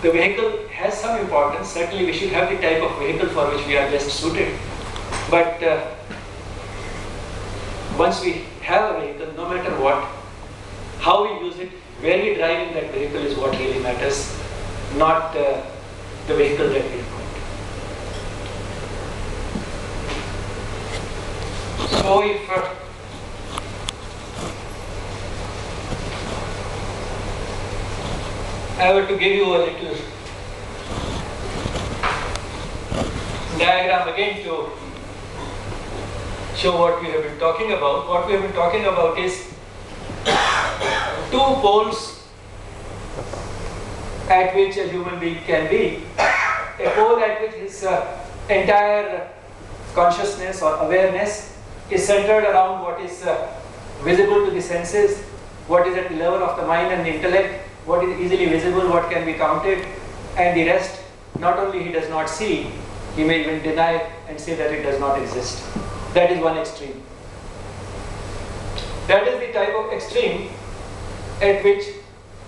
the vehicle has some importance. Certainly we should have the type of vehicle for which we are best suited. But once we have a vehicle, no matter what, how we use it, where we drive in that vehicle is what really matters, not the vehicle that we appoint. So if I were to give you a little diagram again to show what we have been talking about. What we have been talking about is two poles at which a human being can be. A pole at which his entire consciousness or awareness is centered around what is visible to the senses, what is at the level of the mind and the intellect, what is easily visible, what can be counted, and the rest, not only he does not see, he may even deny and say that it does not exist. That is one extreme. That is the type of extreme at which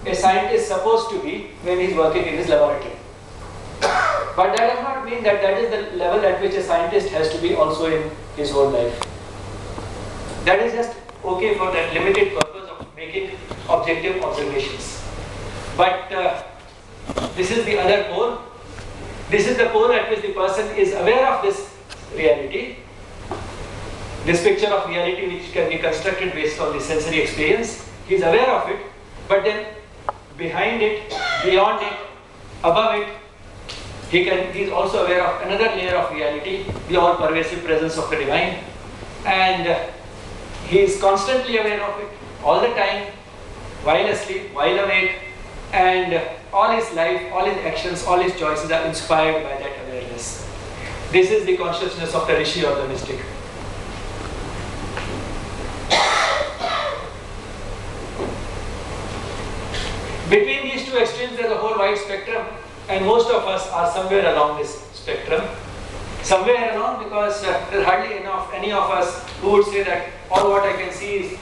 a scientist is supposed to be when he is working in his laboratory. But that does not mean that that is the level at which a scientist has to be also in his whole life. That is just okay for that limited purpose of making objective observations. But this is the other pole. This is the pole at which the person is aware of this reality, this picture of reality which can be constructed based on the sensory experience. He is aware of it, but then behind it, beyond it, above it, he is also aware of another layer of reality, the all-pervasive presence of the divine, and he is constantly aware of it all the time, while asleep, while awake, and all his life, all his actions, all his choices are inspired by that awareness. This is the consciousness of the Rishi or the mystic. Between these two extremes there is a whole wide spectrum, and most of us are somewhere along this spectrum. Somewhere along, because there is hardly any of us who would say that all what I can see is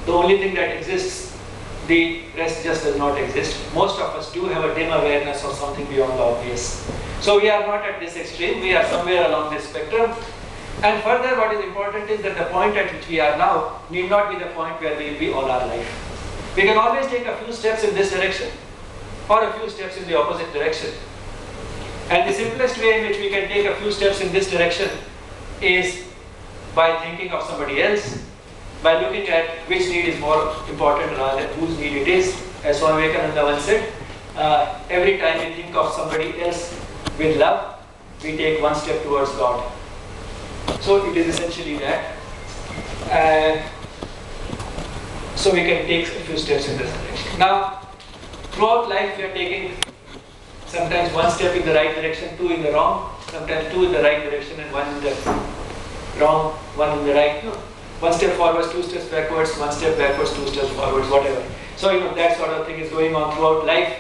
the only thing that exists, the rest just does not exist. Most of us do have a dim awareness of something beyond the obvious. So we are not at this extreme, we are somewhere along this spectrum. And further, what is important is that the point at which we are now need not be the point where we will be all our life. We can always take a few steps in this direction or a few steps in the opposite direction. And the simplest way in which we can take a few steps in this direction is by thinking of somebody else, by looking at which need is more important rather than whose need it is. As Swami Vivekananda once said, every time we think of somebody else with love, we take one step towards God. So it is essentially that. And so we can take a few steps in this direction. Now, throughout life we are taking sometimes one step in the right direction, two in the wrong, sometimes two in the right direction and one in the wrong, one in the right. No. One step forwards, two steps backwards, one step backwards, two steps forwards, whatever. So that sort of thing is going on throughout life.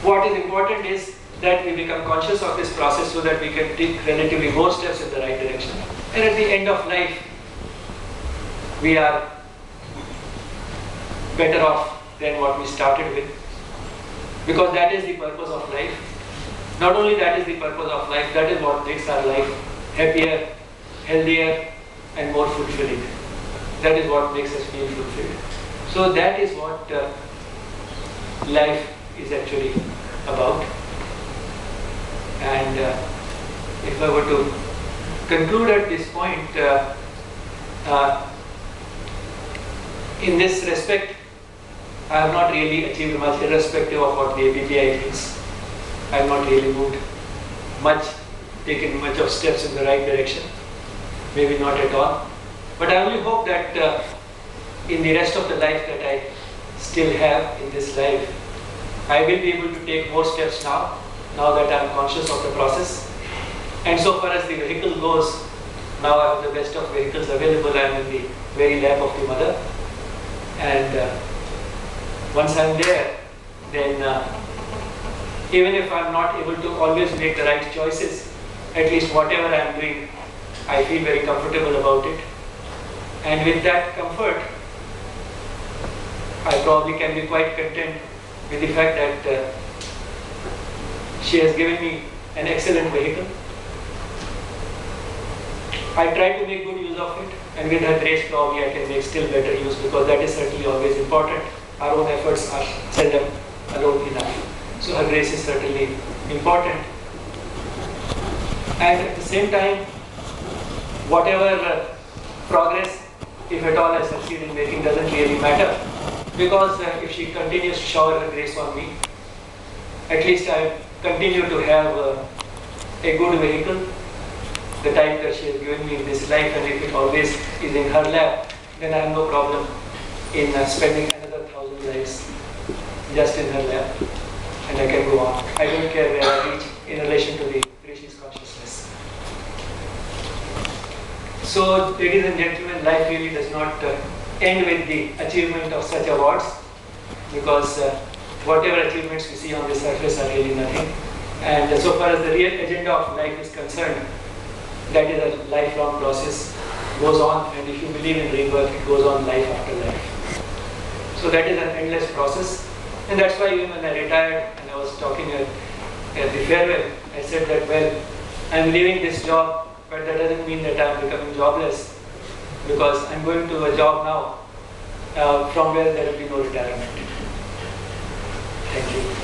What is important is that we become conscious of this process so that we can take relatively more steps in the right direction. And at the end of life, we are better off than what we started with. Because that is the purpose of life. Not only that is the purpose of life, that is what makes our life happier, healthier, and more fulfilling. That is what makes us feel fulfilled. So that is what life is actually about. And if I were to conclude at this point, in this respect, I have not really achieved much, irrespective of what the APPI thinks. I have not really moved much, taken much of steps in the right direction. Maybe not at all. But I only hope that in the rest of the life that I still have in this life, I will be able to take more steps now that I am conscious of the process. And so far as the vehicle goes, now I have the best of vehicles available. I am in the very lap of the mother. And once I am there, then even if I am not able to always make the right choices, at least whatever I am doing, I feel very comfortable about it. And with that comfort, I probably can be quite content with the fact that She has given me an excellent vehicle. I try to make good use of it, and with her grace probably I can make still better use, because that is certainly always important. Our own efforts are seldom alone enough. So her grace is certainly important. And at the same time, whatever progress, if at all I succeed in making, doesn't really matter, because if she continues to shower her grace on me, at least I continue to have a good vehicle, the type that she has given me in this life, and if it always is in her lap, then I have no problem in spending another 1,000 lives just in her lap, and I can go on. I don't care where I reach in relation to the Rishi's consciousness. So, ladies and gentlemen, life really does not end with the achievement of such awards, because whatever achievements we see on the surface are really nothing. And so far as the real agenda of life is concerned, that is a lifelong process, goes on, and if you believe in rebirth, it goes on life after life. So that is an endless process, and that's why even when I retired and I was talking at the farewell, I said that, well, I'm leaving this job, but that doesn't mean that I'm becoming jobless, because I'm going to a job now from where there will be no retirement. Thank you.